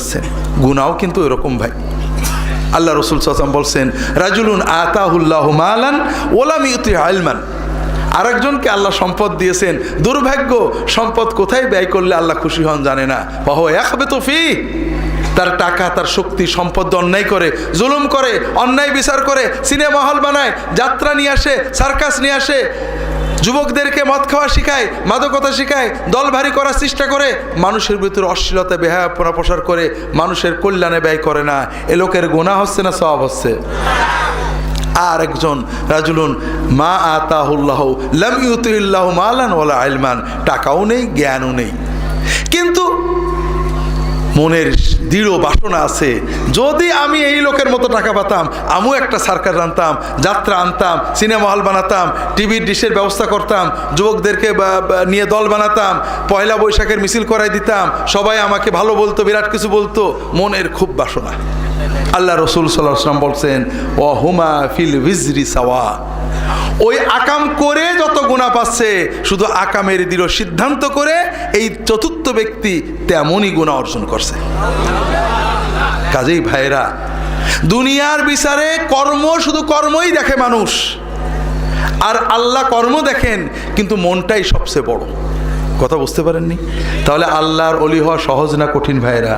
যাচ্ছেন। গুনাও কিন্তু এরকম ভাই। আল্লাহ রসুল সাল্লাল্লাহু আলাইহি ওয়াসাল্লাম বলছেন, রাজুলুন আতাহুল্লাহু মালান ওয়ালাম ইউতি ইলমান। আরেকজনকে আল্লাহ সম্পদ দিয়েছেন, দুর্ভাগ্য সম্পদ কোথায় ব্যয় করলে আল্লাহ খুশি হন জানে না। ফাহুয়া ইয়াখবিতু ফি, তার টাকা, তার শক্তি, সম্পদ অন্যায় করে, জুলুম করে, অন্যায় বিচার করে, সিনেমা হল বানায়, যাত্রা নিয়ে আসে, সার্কাস নিয়ে আসে, যুবকদেরকে মদ খাওয়া শিখায়, মাদকতা শিখায়, দল ভারী করার চেষ্টা করে, মানুষের ভিতরে অশ্লীলতা বেহায়াপনা প্রসার করে, মানুষের কল্যাণে ব্যয় করে না। এ লোকের গুনাহ হচ্ছে না সওয়াব হচ্ছে? আর একজন রাজুলুন মা আতাহুল্লাহু লাম ইউতিহিল্লাহু মালান ওয়ালা ইলমান, টাকাও নেই, জ্ঞানও নেই, কিন্তু মনের দৃঢ় বাসনা আছে, যদি আমি এই লোকের মতো টাকা পেতাম, আমিও একটা সার্কাস আনতাম, যাত্রা আনতাম, সিনেমা হল বানাতাম, টিভির ডিশের ব্যবস্থা করতাম, যুবকদেরকে নিয়ে দল বানাতাম, পয়লা বৈশাখের মিছিল করাই দিতাম, সবাই আমাকে ভালো বলতো, বিরাট কিছু বলতো। মনের খুব বাসনা। আল্লাহ রসুল সাল্লাল্লাহু আলাইহি ওয়াসাল্লাম বলছেন, ওয়া হুমা ফিল বিজরি সাওয়া। ওই আকাম করে যত গুনাহ পাচ্ছে, শুধু আকামের দৃঢ় সিদ্ধান্ত করে এই চতুর্থ ব্যক্তি তেমনই গুনাহ অর্জন করছে। কাজেই ভাইরা, দুনিয়ার বিচারে কর্ম, শুধু কর্মই দেখে মানুষ, আর আল্লাহ কর্ম দেখেন, কিন্তু মনটাই সবচেয়ে বড়। কথা বুঝতে পারেননি? তাহলে আল্লাহর ওলি হওয়া সহজ না কঠিন ভাইরা?